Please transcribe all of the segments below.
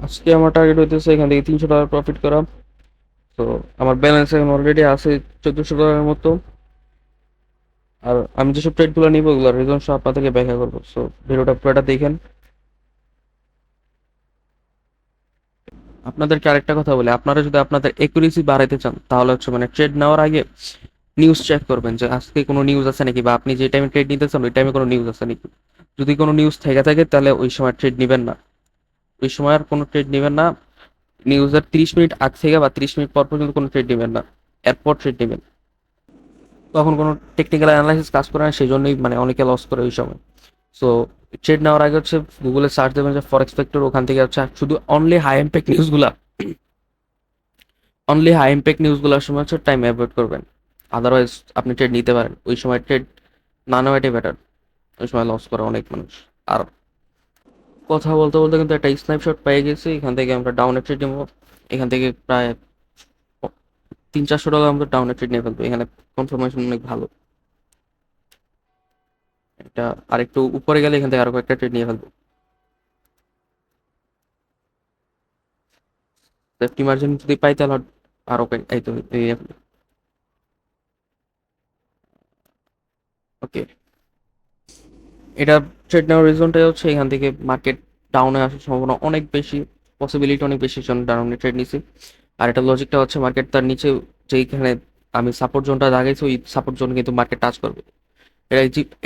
আজকে আমার টার্গেট হইতেছে এখান থেকে $300 প্রফিট করা। তো আমার ব্যালেন্স এখন অলরেডি আছে $1400 মতো। আর আমি যেসব ট্রেডগুলো নিবো ওগুলোর রিজন সব আপনাদেরকে ব্যাখ্যা করবো, সো ভিডিওটা পুরোটা দেখেন। আপনাদেরকে আরেকটা কথা বলি, আপনারা যদি আপনাদের একুরেসি বাড়াইতে চান তাহলে হচ্ছে মানে ট্রেড নেওয়ার আগে নিউজ চেক করবেন যে আজকে কোনো নিউজ আছে নাকি, বা আপনি যে টাইমে ট্রেড নিতে চান ওই টাইমে কোনো নিউজ আছে নাকি। যদি কোনো নিউজ থেকে থাকে তাহলে ওই সময় ট্রেড নেবেন না, ওই সময় আর কোনো ট্রেড নেবেন না। নিউজের 30 মিনিট আগ থেকে বা 30 মিনিট পর পর্যন্ত কোনো ট্রেড নেবেন না, এরপর ট্রেড নেবেন। তখন কোনো টেকনিক্যাল অ্যানালাইসিস কাজ করে না, সেই জন্যই মানে অনেকে লস করে ওই সময়। সো ট্রেড নেওয়ার আগে হচ্ছে গুগলে সার্চ দেবেন যে ফরেক্স ফ্যাক্টর, ওখান থেকে হচ্ছে শুধু অনলি হাই ইম্প্যাক্ট নিউজগুলোর সময় হচ্ছে টাইম অ্যাভয়েড করবেন। আদারওয়াইজ আপনি ট্রেড নিতে পারেন, ওই সময় ট্রেড না নেওয়াটাই বেটার। ওই সময় লস করে অনেক মানুষ। আর কথা বলতে বলতে কিন্তু একটা স্ন্যাপশট পেয়ে গেছি, এখান থেকে আমরা ডাউনে ট্রেড নেবো। এখান থেকে প্রায় $300-400 আমরা ডাউনে ট্রেড নিয়ে ফেলবো, এখানে কনফার্মেশন অনেক ভালো। এটা আরেকটু উপরে গেলে এখান থেকে আরো কয়েকটা ট্রেড নিয়ে ফেলবো। সেফটি মার্জিন যদি পাই তাহলে আরো এই তো ওকে। এটা ট্রেড নেওয়ার রিজনটাই হচ্ছে এখান থেকে মার্কেট ডাউনে আসার সম্ভাবনা অনেক বেশি, পসিবিলিটি অনেক বেশি, জন্য ডাউনে ট্রেড নিছি। আর এটা লজিকটা হচ্ছে মার্কেট তার নিচে যেইখানে আমি সাপোর্ট জোনটা দাগাইছি ওই সাপোর্ট জোন কিন্তু মার্কেট টাচ করবে।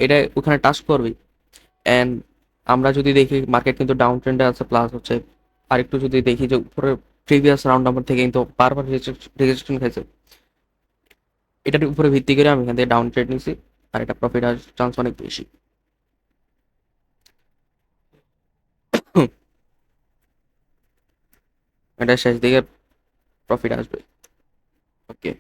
এটা ওখানে টাচ করবে। অ্যান্ড আমরা যদি দেখি মার্কেট কিন্তু ডাউন ট্রেন্ডে আছে, প্লাস হচ্ছে আরেকটু যদি দেখি যে উপরে প্রিভিয়াস রাউন্ড নাম্বার থেকে কিন্তু বারবার রেজিস্ট্রেশন খাইছে, এটার উপরে ভিত্তি করে আমি এখান থেকে ডাউন ট্রেড নিছি। আর এটা প্রফিট আসার চান্স অনেক বেশি। এটা শেষ দিকে প্রফিট আসবে। ওকে।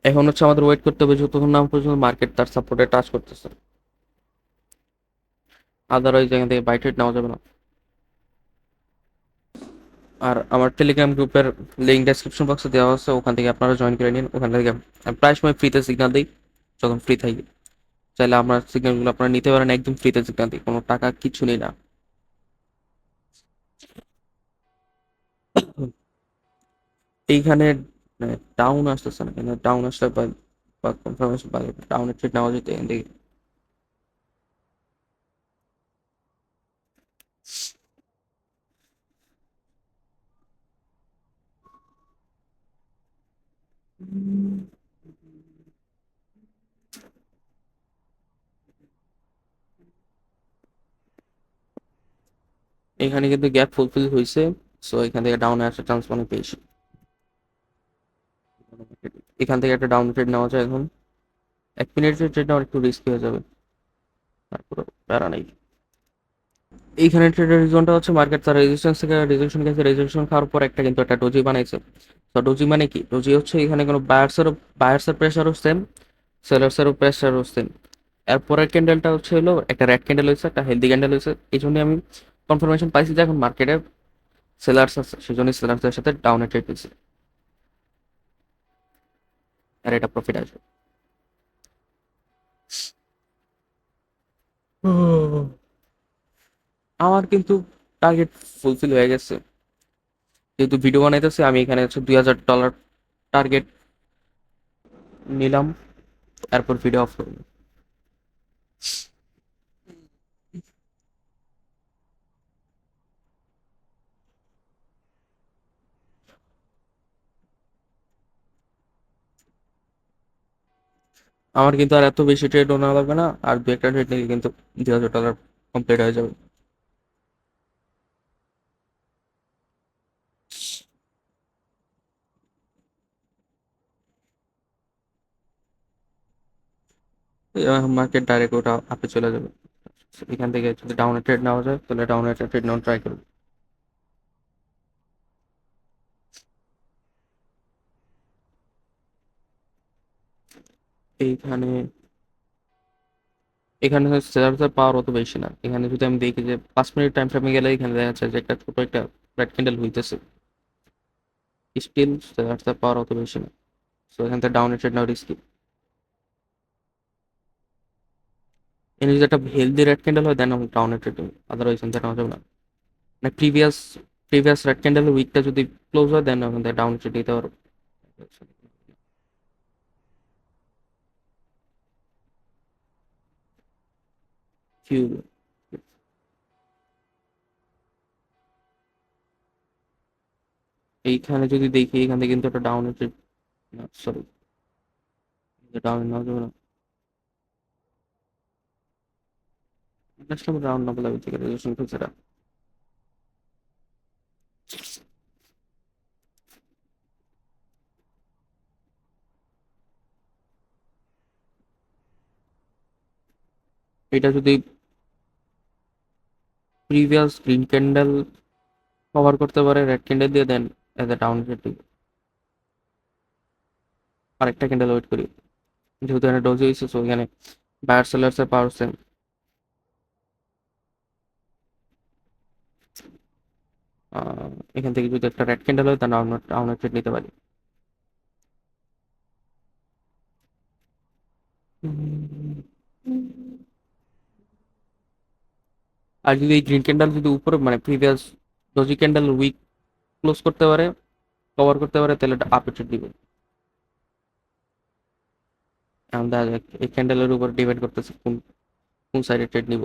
এখন হচ্ছে আমাদের ওয়েট করতে হবে যতক্ষণ না পর্যন্ত মার্কেট তার সাপোর্টে টাচ করতেছে, আদারওয়াইজ এখান থেকে বাই ট্রেড নেওয়া যাবে না। আর আমার টেলিগ্রাম গ্রুপের লিঙ্ক ডেসক্রিপশন বক্সে দেওয়া আছে, ওখান থেকে আপনারা জয়েন করে নিন। ওখান থেকে আমি প্রায় সময় ফ্রিতে সিগন্যাল দিই, যখন ফ্রি থাকি। চাইলে আপনার সিগন্যালগুলো আপনারা নিতে পারেন, একদম ফ্রিতে সিগন্যাল দিই, কোনো টাকা কিছু নেই না। এইখানে ডাউন আসতেছে না কেন? ডাউন আসলে বা কনফার্মেশন বা ডাউনের ট্রেড নেওয়া যেত এখান থেকে। এখানে কিন্তু গ্যাপ ফুলফিল হয়েছে, সো এখান থেকে ডাউনে আসার চান্স অনেক বেশি। এখান থেকে একটা ডাউন ট্রেড নেওয়া যায় এখন। 1 মিনিটের ট্রেড নেওয়া একটু রিস্কি হয়ে যাবে, তারপরে প্যারা নেই। এইখানে ট্রেডের রিজনটা হচ্ছে মার্কেট তার রেজিস্ট্যান্স থেকে রেজিস্ট্যান্স গেছে, রেজিস্ট্যান্স খাওয়ার পর একটা কিন্তু একটা ডোজি বানাইছে। তো ডোজি মানে কি? ডোজি হচ্ছে এখানে কোনো বায়ার্সের প্রেশারও সেম, সেলার্সেরও প্রেশারও সেম। এর পরের ক্যান্ডেলটা হচ্ছে হলো একটা রেড ক্যান্ডেল হয়েছে, একটা হেলদি ক্যান্ডেল হয়েছে। এই জন্যই আমি কনফার্মেশন পাইছি যে এখন মার্কেটে সেলার্স আছে, সেই জন্যই সেলার্সদের সাথে ডাউনে ট্রেড পেয়েছি। আর এটা প্রফিট আসবে। আমার কিন্তু টার্গেট ফুলফিল হয়ে গেছে। যেহেতু ভিডিও বানাইতেছি আমি, এখানে হচ্ছে $2000 টার্গেট নিলাম, এরপর ভিডিও অফ করবো। আমার কিন্তু আর এত বেশি ট্রেড নেওয়া লাগবে না, আর দু একটা ট্রেড নিলে কিন্তু $2000 কমপ্লিট হয়ে যাবে। মার্কেট ডাইরেক্ট ওটা আপে চলে যাবে। এখান থেকে যদি ডাউনে ট্রেড নেওয়া যায় তাহলে ডাউনে ট্রেড নেওয়া ট্রাই করবো। এইখানে এখানে সেলার্সের পাওয়ার অত বেশি না। এখানে যদি আমি দেখি যে 5 মিনিট টাইম ফ্রেমে গেলে এখানে দেখা যাচ্ছে যে একটা ছোট একটা রেড ক্যান্ডেল হইতেছে, স্টিল তার পাওয়ার অত বেশি না। সো এখান থেকে ডাউন ট্রেড নেওয়া রিস্কি। এখানে যদি একটা হেলদি রেড ক্যান্ডেল হয় দেন আমি ডাউন ট্রেড নেবো, আদারওয়াইজ এখান থেকে নেওয়া যাবে না। মানে প্রিভিয়াস রেড ক্যান্ডেল উইকটা যদি ক্লোজ হয় দেন ওখান থেকে ডাউন ট্রেড নিতে পারো। ফিউ, এইখানে যদি দেখি এখান থেকে কিন্তু একটা ডাউন ট্রেড, সরি, ডাউন নেওয়া যাবে না। আসলে রাউন্ড না বলে থেকে রেজুলেশন খুলছে। এটা যদি প্রিভিয়াস গ্রিন ক্যান্ডেল কভার করতে পারে রেড ক্যান্ডেল দিয়ে দেন এজ এ ডাউন ট্রেড, আরেকটা ক্যান্ডেল ওয়েট করি। যেহেতু এখানে ডোজি হয়েছে সো এখানে বায়ার সেলার্স এর পাওয়ার সেম। এখান থেকে যদি একটা রেড ক্যান্ডেল হয় তাহলে আমরা ডাউন ট্রেড নিতে পারি। আর যদি এই গ্রিন ক্যান্ডেল যদি উপরে মানে previous doji candle week close করতে পারে, কভার করতে পারে, তাহলে এটা আপে ট্রেড দিবে। এখন দেখা যাক এই ক্যান্ডেলের উপর ডিপেন্ড করতেছে কোন কোন সাইডে ট্রেড নিব।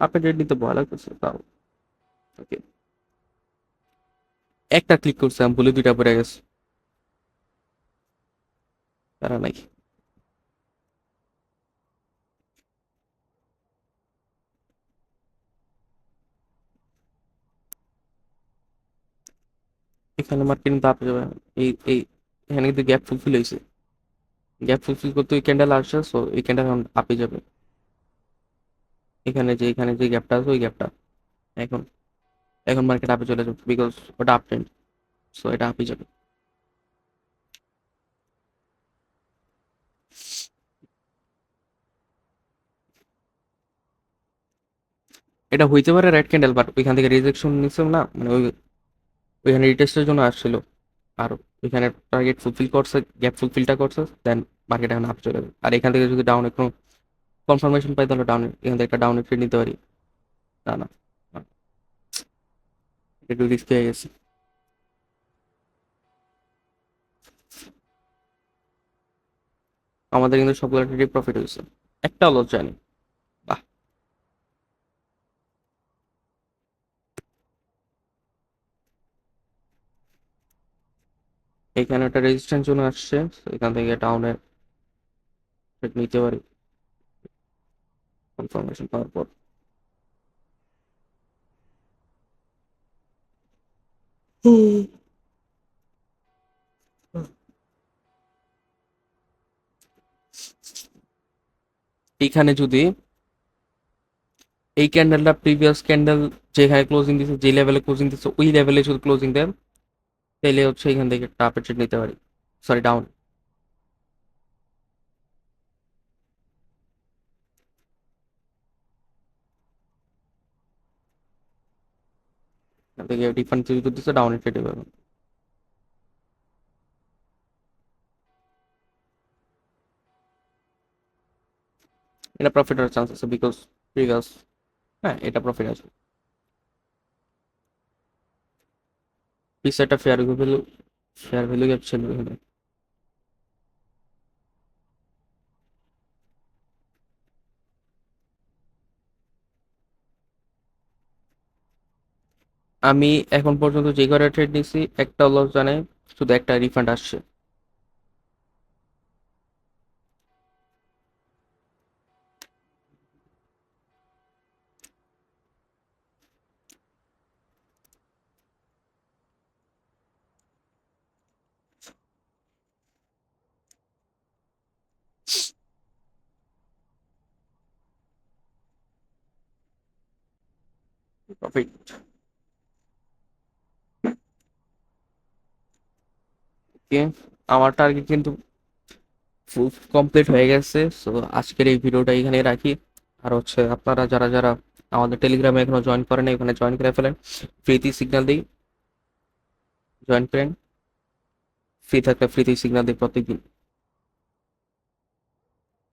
আপে ট্রেড নিতে ভয় লাগতেছে তাও। ওকে, একটা ক্লিক করছে আমি বলে দুইটা পড়ে গেছে, তারা নাই। এখানে মার্কেট কিন্তু আপে যাবে। এই এখানে কিন্তু গ্যাপ ফুলফিল হয়েছে, গ্যাপ ফুলফিল করতে ওই ক্যান্ডেল আসছে সো এই ক্যান্ডেল এখন আপে যাবে। এখানে যে গ্যাপটা আছে ওই গ্যাপটা এখন, এখন মার্কেট আপে চলে যাবে বিকজ ওটা আপ ট্রেন্ড, সো এটা আপে যাবে। এটা হইতে পারে রেড ক্যান্ডেল বাট ওইখান থেকে রিজেকশন নিচ্ছে না, মানে ওইখানে রিটেস্টের জন্য আসছিল। আর ওইখানে টার্গেট ফুলফিল করছে, গ্যাপ ফুলফিলটা করছে, দেন মার্কেট এখন আপ চলে যাবে। আর এখান থেকে যদি ডাউন একটু কনফার্মেশন পাই তাহলে ডাউন, এখান থেকে একটা ডাউন ট্রেড নিতে পারি। না না, একটু রিস্ক হয়ে গেছে। আমাদের কিন্তু সবগুলো ট্রেডই প্রফিট হয়েছে, একটা লস যায়নি। বাহ, এখানে একটা রেজিস্ট্যান্স জোন আসছে, তো এখান থেকে ডাউনের ট্রেড নিতে পারি কনফার্মেশন পাওয়ার পর। এইখানে যদি এই ক্যান্ডেলটা প্রিভিয়াস ক্যান্ডেল যেখানে ক্লোজিং দিচ্ছে, যে লেভেলে ক্লোজিং দিচ্ছে ওই লেভেলে যদি ক্লোজিং দেন তাহলে হচ্ছে এখান থেকে একটা আপের ট্রেড নিতে পারি, সরি ডাউন। এখান থেকে রিফান্ড যদি দিচ্ছে ডাউনের ট্রেড হবে। এটা প্রফিট হওয়ার চান্স আছে বিকজ প্রিভিয়াস, হ্যাঁ এটা প্রফিট আছে। পিস একটা ভ্যালু, ফেয়ার ভ্যালু গ্যাপ ছিল এখানে। আমি এখন পর্যন্ত যে কয়টা ট্রেড নিছি একটা লস জানে, শুধু একটা রিফান্ড আসছে। প্রফিট। ওকে, আমার টার্গেট কিন্তু ফুল কমপ্লিট হয়ে গেছে। সো আজকের এই ভিডিওটা এখানে রাখি। আর হচ্ছে আপনারা যারা যারা আমাদের টেলিগ্রামে এখনো জয়েন করেন ওখানে জয়েন করে ফেলেন। ফ্রিতেই সিগন্যাল দিই, জয়েন করেন। ফ্রি থাকলে ফ্রিতেই সিগন্যাল দিই প্রত্যেকদিন।